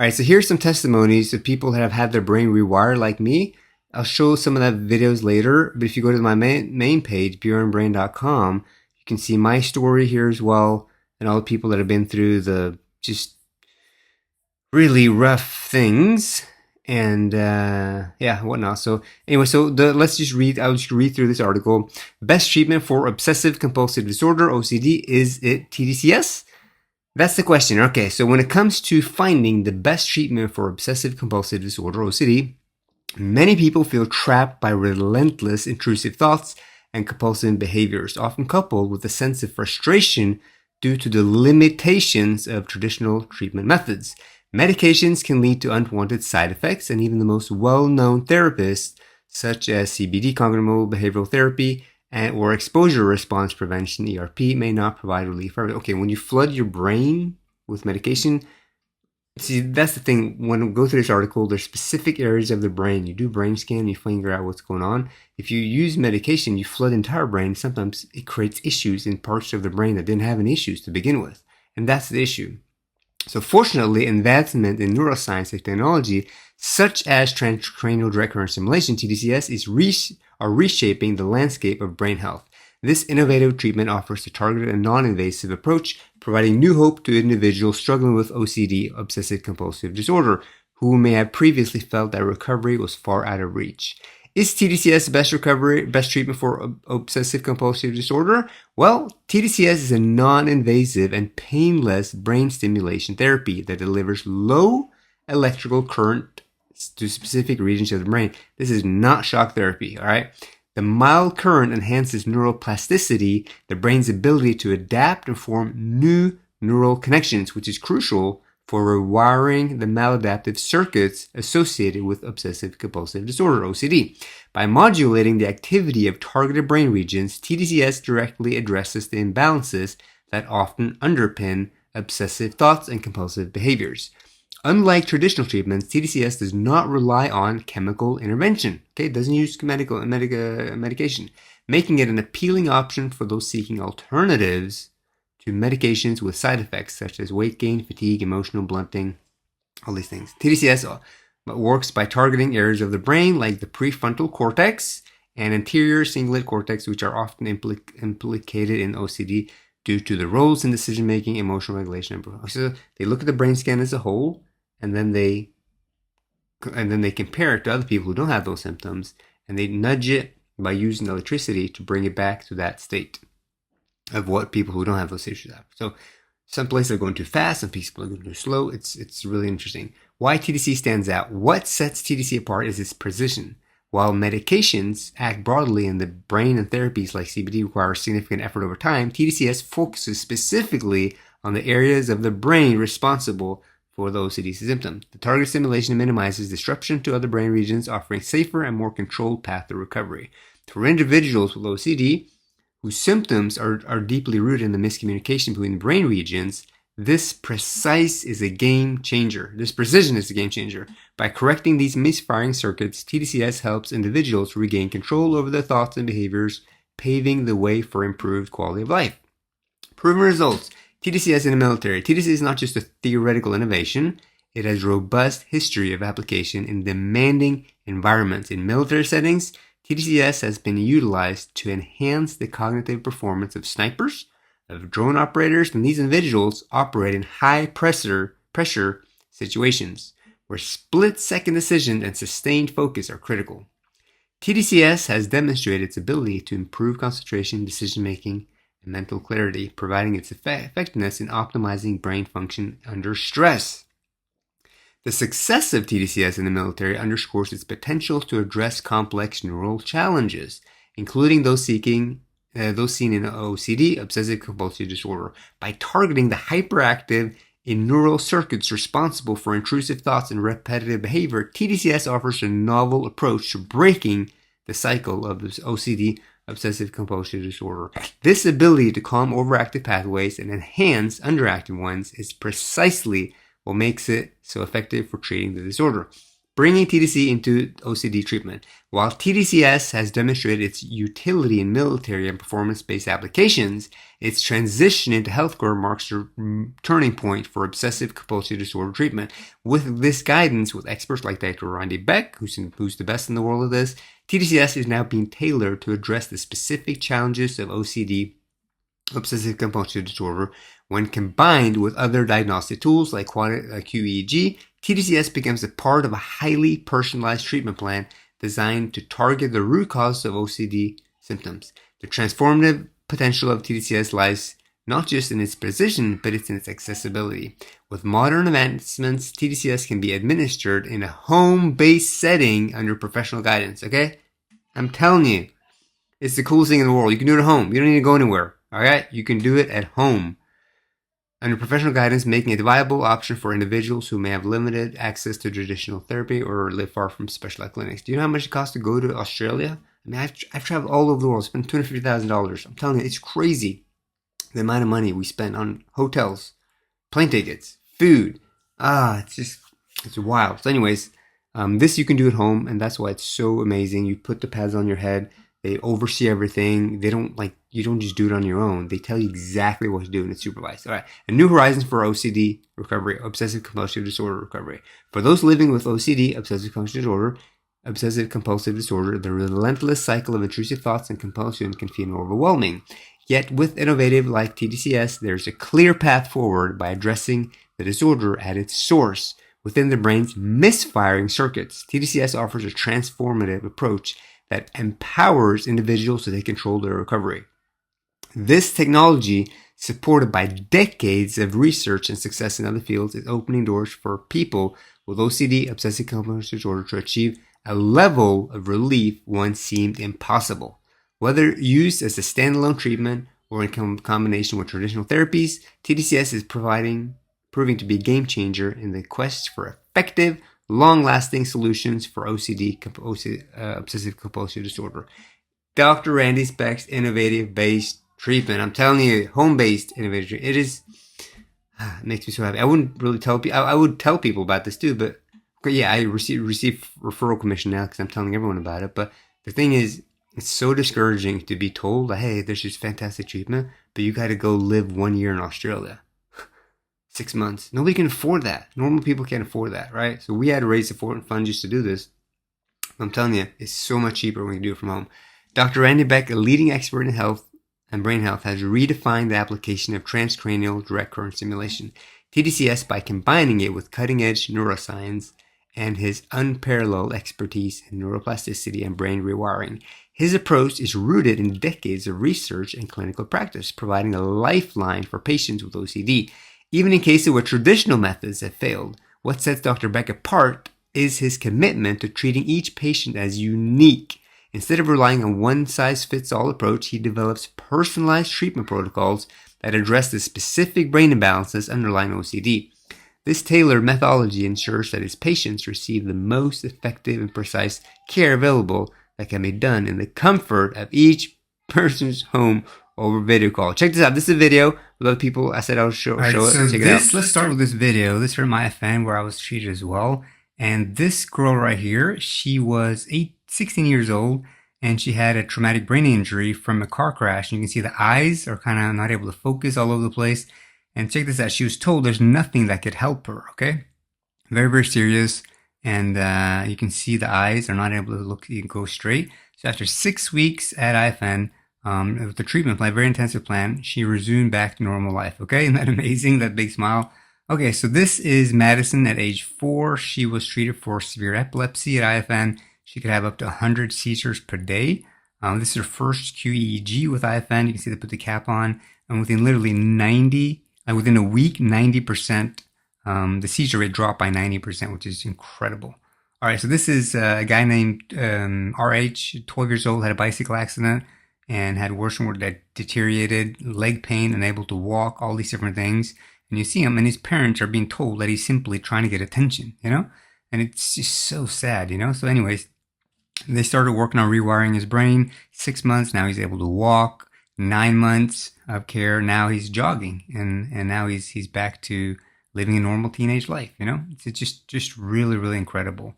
All right, so here's some testimonies of people that have had their brain rewired like me. I'll show some of that videos later, but if you go to my main page, bjornbrain.com, you can see my story here as well, and all the people that have been through the just really rough things and whatnot. So anyway, let's just read. I'll just read through this article. Best treatment for obsessive compulsive disorder (OCD) is it TDCS? That's the question. Okay, so when it comes to finding the best treatment for obsessive compulsive disorder (OCD), many people feel trapped by relentless intrusive thoughts and compulsive behaviors, often coupled with a sense of frustration due to the limitations of traditional treatment methods. Medications can lead to unwanted side effects, and even the most well-known therapists, such as CBT, cognitive behavioral therapy, or exposure response prevention, ERP, may not provide relief. Okay, when you flood your brain with medication, see, that's the thing. When we go through this article, there's specific areas of the brain. You do brain scan, you figure out what's going on. If you use medication, you flood the entire brain. Sometimes it creates issues in parts of the brain that didn't have any issues to begin with. And that's the issue. So fortunately, advancement in neuroscience and technology, such as Transcranial Direct Current Stimulation, TDCS, are reshaping the landscape of brain health. This innovative treatment offers a targeted and non-invasive approach, providing new hope to individuals struggling with OCD, Obsessive Compulsive Disorder, who may have previously felt that recovery was far out of reach. Is TDCS the best treatment for obsessive compulsive disorder? Well, TDCS is a non-invasive and painless brain stimulation therapy that delivers low electrical current to specific regions of the brain. This is not shock therapy, all right? The mild current enhances neuroplasticity, the brain's ability to adapt and form new neural connections, which is crucial for rewiring the maladaptive circuits associated with obsessive compulsive disorder, OCD. By modulating the activity of targeted brain regions, TDCS directly addresses the imbalances that often underpin obsessive thoughts and compulsive behaviors. Unlike traditional treatments, TDCS does not rely on chemical intervention. Okay, it doesn't use medication, making it an appealing option for those seeking alternatives to medications with side effects such as weight gain, fatigue, emotional blunting, all these things. TDCS works by targeting areas of the brain like the prefrontal cortex and anterior cingulate cortex, which are often implicated in OCD due to the roles in decision-making, emotional regulation. So they look at the brain scan as a whole, and then they compare it to other people who don't have those symptoms, and they nudge it by using electricity to bring it back to that state of what people who don't have those issues have. So some places are going too fast, some people are going too slow. It's really interesting. Why TDC stands out? What sets TDC apart is its precision. While medications act broadly in the brain and therapies like CBT require significant effort over time, TDCS focuses specifically on the areas of the brain responsible for the OCD symptom. The targeted stimulation minimizes disruption to other brain regions, offering safer and more controlled path to recovery. For individuals with OCD, whose symptoms are deeply rooted in the miscommunication between the brain regions, this precision is a game changer. By correcting these misfiring circuits, TDCS helps individuals regain control over their thoughts and behaviors, paving the way for improved quality of life. Proven results. TDCS in the military. TDCS is not just a theoretical innovation. It has robust history of application in demanding environments. In military settings, TDCS has been utilized to enhance the cognitive performance of snipers, of drone operators, and these individuals operate in high pressure situations where split-second decision and sustained focus are critical. TDCS has demonstrated its ability to improve concentration, decision-making, and mental clarity, providing its effectiveness in optimizing brain function under stress. The success of TDCS in the military underscores its potential to address complex neural challenges, including those seen in OCD, Obsessive Compulsive Disorder. By targeting the hyperactive in neural circuits responsible for intrusive thoughts and repetitive behavior, TDCS offers a novel approach to breaking the cycle of this OCD, Obsessive Compulsive Disorder. This ability to calm overactive pathways and enhance underactive ones is precisely what makes it so effective for treating the disorder. bringing TDC into OCD treatment. While TDCS has demonstrated its utility in military and performance-based applications, its transition into healthcare marks a turning point for obsessive compulsive disorder treatment. With this guidance, with experts like Dr. Randy Beck, who's the best in the world of this, TDCS is now being tailored to address the specific challenges of OCD, obsessive compulsive disorder. When combined with other diagnostic tools like QEEG, TDCS becomes a part of a highly personalized treatment plan designed to target the root cause of OCD symptoms. The transformative potential of TDCS lies not just in its precision, but it's in its accessibility. With modern advancements, TDCS can be administered in a home-based setting under professional guidance, okay? I'm telling you, it's the coolest thing in the world. You can do it at home. You don't need to go anywhere, all right? You can do it at home under professional guidance, making it a viable option for individuals who may have limited access to traditional therapy or live far from specialized clinics. Do you know how much it costs to go to Australia? I mean, I've traveled all over the world, spent $250,000. I'm telling you, it's crazy the amount of money we spend on hotels, plane tickets, food. It's wild. So anyways, this you can do at home, and that's why it's so amazing. You put the pads on your head. They oversee everything. You don't just do it on your own. They tell you exactly what to do, and it's supervised. All right. A new horizons for OCD recovery, obsessive compulsive disorder recovery. For those living with OCD, obsessive compulsive disorder, the relentless cycle of intrusive thoughts and compulsion can feel overwhelming. Yet with innovative like TDCS, there's a clear path forward by addressing the disorder at its source within the brain's misfiring circuits. TDCS offers a transformative approach that empowers individuals to take control of their recovery. This technology, supported by decades of research and success in other fields, is opening doors for people with OCD, obsessive compulsive disorder, to achieve a level of relief once seemed impossible. Whether used as a standalone treatment or in combination with traditional therapies, TDCS is proving to be a game changer in the quest for effective, long-lasting solutions for OCD, obsessive compulsive disorder. Dr. Randy Beck's innovative-based treatment. I'm telling you, home-based innovative treatment. It makes me so happy. I wouldn't really tell people. I would tell people about this too, but yeah, I receive referral commission now because I'm telling everyone about it. But the thing is, it's so discouraging to be told, hey, there's this fantastic treatment, but you got to go live 1 year in Australia. 6 months. Nobody can afford that. Normal people can't afford that, right? So we had to raise the fund just to do this. I'm telling you, it's so much cheaper when you do it from home. Dr. Randy Beck, a leading expert in health and brain health, has redefined the application of transcranial direct current stimulation, TDCS, by combining it with cutting-edge neuroscience and his unparalleled expertise in neuroplasticity and brain rewiring. His approach is rooted in decades of research and clinical practice, providing a lifeline for patients with OCD. Even in cases where traditional methods have failed, what sets Dr. Beck apart is his commitment to treating each patient as unique. Instead of relying on one-size-fits-all approach, he develops personalized treatment protocols that address the specific brain imbalances underlying OCD. This tailored methodology ensures that his patients receive the most effective and precise care available that can be done in the comfort of each person's home over video call. Check this out. This is a video with other people. I said I'll show it. Check it out. Let's start with this video. This is from IFN where I was treated as well. And this girl right here, she was 16 years old, and she had a traumatic brain injury from a car crash. And you can see the eyes are kind of not able to focus all over the place. And check this out. She was told there's nothing that could help her, okay? Very, very serious. And you can see the eyes are not able to go straight. So after 6 weeks at IFN, with the treatment plan, very intensive plan, she resumed back to normal life. Okay, isn't that amazing? That big smile. Okay, so this is Madison at age 4. She was treated for severe epilepsy at IFN. She could have up to 100 seizures per day. This is her first QEEG with IFN. You can see they put the cap on, and within literally within a week, 90%, the seizure rate dropped by 90%, which is incredible. All right, so this is a guy named RH, 12 years old, had a bicycle accident and had worse and worse, that deteriorated, leg pain, unable to walk, all these different things. And you see him, and his parents are being told that he's simply trying to get attention, And it's just so sad, So anyways, they started working on rewiring his brain. 6 months, now he's able to walk. 9 months of care, now he's jogging. And now he's back to living a normal teenage life, It's just really, really incredible.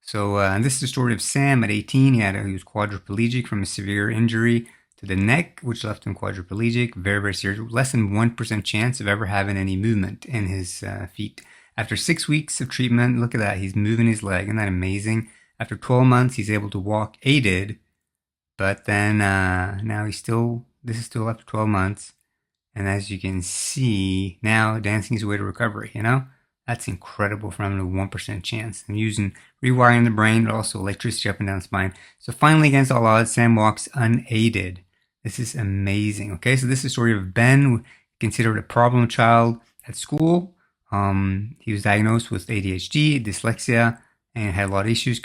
So and this is the story of Sam at 18. He was quadriplegic from a severe injury to the neck, which left him quadriplegic. Very, very serious. Less than 1% chance of ever having any movement in his feet. After 6 weeks of treatment, look at that. He's moving his leg. Isn't that amazing? After 12 months, he's able to walk aided. But then now this is still after 12 months. And as you can see, now dancing his way to recovery, That's incredible for having a 1% chance. And using rewiring the brain, but also electricity up and down the spine. So finally, against all odds, Sam walks unaided. This is amazing. Okay, so this is the story of Ben, considered a problem child at school. He was diagnosed with ADHD, dyslexia, and had a lot of issues.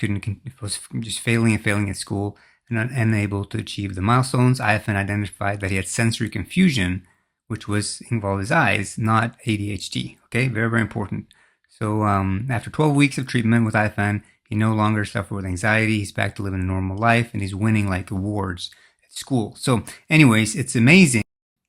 Was just failing at school and unable to achieve the milestones. IFN identified that he had sensory confusion, which was involved his eyes, not ADHD. Okay, very, very important. So after 12 weeks of treatment with IFN, he no longer suffered with anxiety. He's back to living a normal life, and he's winning like awards at school. So anyways, it's amazing.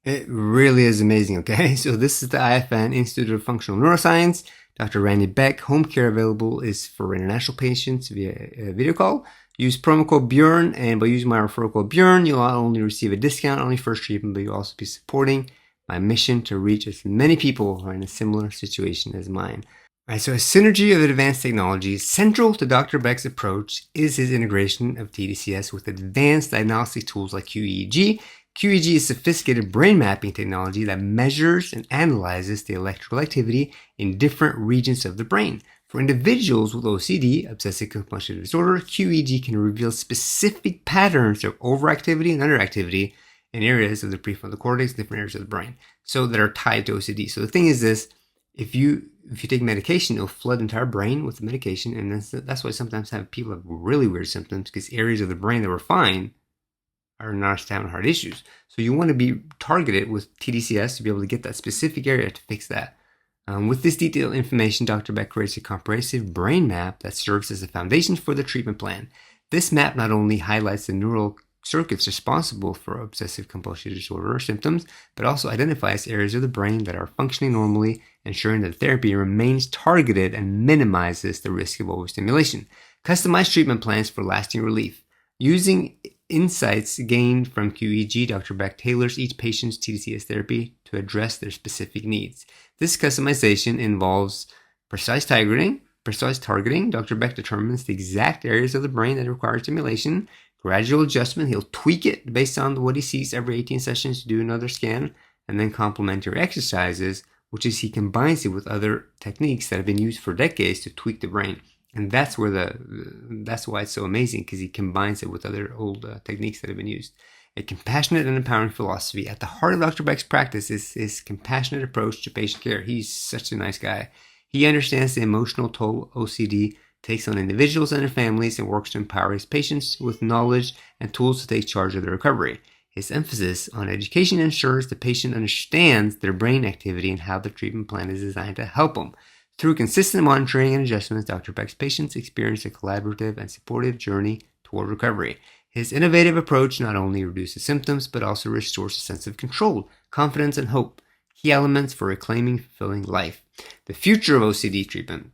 It really is amazing, okay? So this is the IFN, Institute of Functional Neuroscience. Dr. Randy Beck. Home care available is for international patients via a video call. Use promo code Bjorn, and by using my referral code Bjorn, you'll not only receive a discount on your first treatment, but you'll also be supporting my mission to reach as many people who are in a similar situation as mine. All right, so a synergy of advanced technologies central to Dr. Beck's approach is his integration of TDCS with advanced diagnostic tools like QEEG. QEEG is sophisticated brain mapping technology that measures and analyzes the electrical activity in different regions of the brain. For individuals with OCD, Obsessive Compulsive Disorder, QEEG can reveal specific patterns of overactivity and underactivity in areas of the prefrontal cortex, different areas of the brain, so that are tied to OCD. So the thing is this, if you take medication, it'll flood the entire brain with the medication, and that's why sometimes people have really weird symptoms, because areas of the brain that were fine are not having heart issues. So you want to be targeted with TDCS to be able to get that specific area to fix that. With this detailed information, Dr. Beck creates a comprehensive brain map that serves as a foundation for the treatment plan. This map not only highlights the neural circuits responsible for obsessive compulsive disorder symptoms, but also identifies areas of the brain that are functioning normally, ensuring that therapy remains targeted and minimizes the risk of overstimulation. Customized treatment plans for lasting relief. Using insights gained from QEEG, Dr. Beck tailors each patient's TDCS therapy to address their specific needs. This customization involves precise targeting. Dr. Beck determines the exact areas of the brain that require stimulation. Gradual adjustment, he'll tweak it based on what he sees every 18 sessions to do another scan, and then complementary exercises, which is he combines it with other techniques that have been used for decades to tweak the brain. And that's why it's so amazing, because he combines it with other old techniques that have been used. A compassionate and empowering philosophy. At the heart of Dr. Beck's practice is his compassionate approach to patient care. He's such a nice guy. He understands the emotional toll OCD takes on individuals and their families, and works to empower his patients with knowledge and tools to take charge of their recovery. His emphasis on education ensures the patient understands their brain activity and how the treatment plan is designed to help them. Through consistent monitoring and adjustments, Dr. Beck's patients experience a collaborative and supportive journey toward recovery. His innovative approach not only reduces symptoms, but also restores a sense of control, confidence, and hope, key elements for reclaiming fulfilling life. The future of OCD treatment.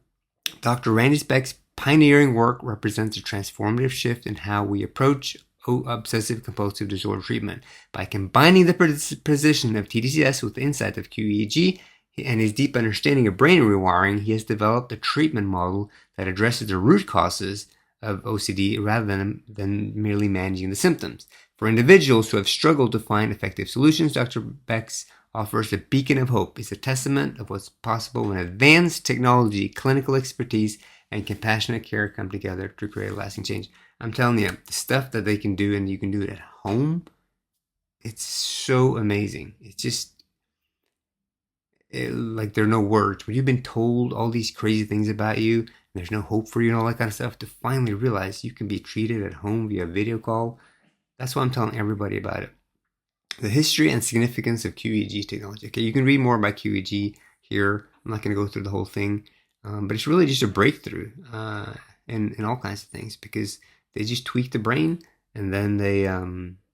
Dr. Randy Beck's pioneering work represents a transformative shift in how we approach obsessive compulsive disorder treatment. By combining the precision of TDCS with the insight of QEEG and his deep understanding of brain rewiring, he has developed a treatment model that addresses the root causes of OCD rather than merely managing the symptoms. For individuals who have struggled to find effective solutions, Dr. Beck's offers a beacon of hope. It's a testament of what's possible when advanced technology, clinical expertise, and compassionate care come together to create a lasting change. I'm telling you, the stuff that they can do, and you can do it at home, it's so amazing. It's just, like there are no words. When you've been told all these crazy things about you, and there's no hope for you and all that kind of stuff, to finally realize you can be treated at home via video call, that's why I'm telling everybody about it. The history and significance of QEEG technology. Okay, you can read more about QEEG here. I'm not going to go through the whole thing, but it's really just a breakthrough in all kinds of things, because they just tweak the brain and then they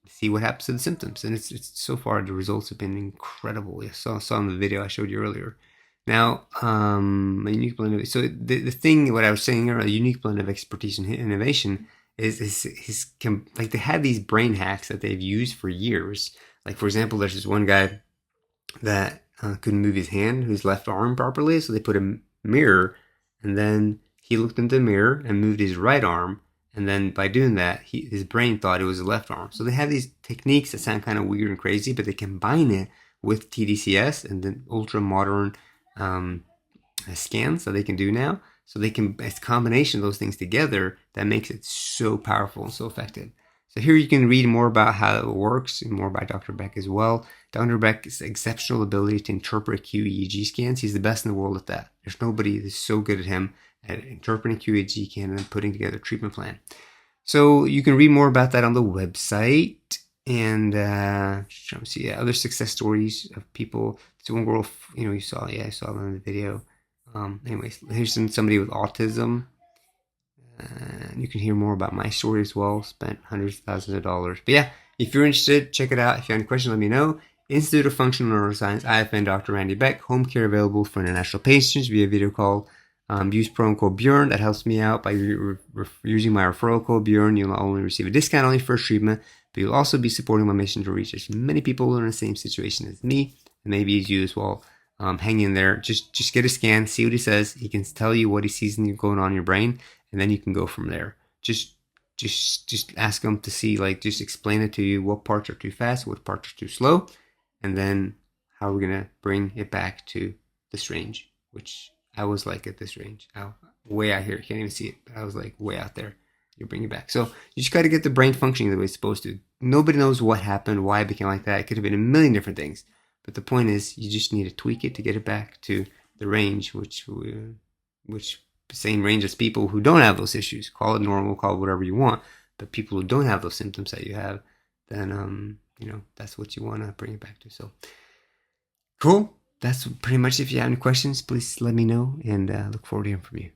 see what happens to the symptoms. And it's so far the results have been incredible. You saw in the video I showed you earlier. Now, a unique blend of, so the thing, what I was saying earlier, a unique blend of expertise and innovation is like they have these brain hacks that they've used for years. Like, for example, there's this one guy that couldn't move his hand, his left arm properly, so they put a mirror, and then he looked into the mirror and moved his right arm, and then by doing that, his brain thought it was the left arm. So they have these techniques that sound kind of weird and crazy, but they combine it with TDCS and the ultra modern um, scans that they can do now. So they can, it's a combination of those things together that makes it so powerful and so effective. So here you can read more about how it works and more about Dr. Beck as well. Dr. Beck's exceptional ability to interpret QEEG scans. He's the best in the world at that. There's nobody that's so good at him at interpreting QEEG scan and putting together a treatment plan. So you can read more about that on the website. And just trying to see other success stories of people. It's one girl, you saw, I saw them in the video. Anyways, here's somebody with autism. You can hear more about my story as well. Spent hundreds of thousands of dollars. But yeah, if you're interested, check it out. If you have any questions, let me know. Institute of Functional Neuroscience, IFN, Dr. Randy Beck. Home care available for international patients via video call. Use promo code Bjorn. That helps me out by using my referral code Bjorn. You'll not only receive a discount on your first treatment, but you'll also be supporting my mission to reach as many people who are in the same situation as me, and maybe as you as well. Hang in there. Just get a scan, see what he says. He can tell you what he sees going on in your brain, and then you can go from there. Just ask him to see, just explain it to you. What parts are too fast? What parts are too slow? And then how we're gonna bring it back to this range, which I was like at this range. Way out here. You can't even see it. But I was like way out there. You bring it back. So you just got to get the brain functioning the way it's supposed to. Nobody knows what happened, why it became like that. It could have been a million different things. But the point is, you just need to tweak it to get it back to the range, which same range as people who don't have those issues. Call it normal, call it whatever you want. But people who don't have those symptoms that you have, then that's what you want to bring it back to. So cool. That's pretty much it. If you have any questions, please let me know, and look forward to hearing from you.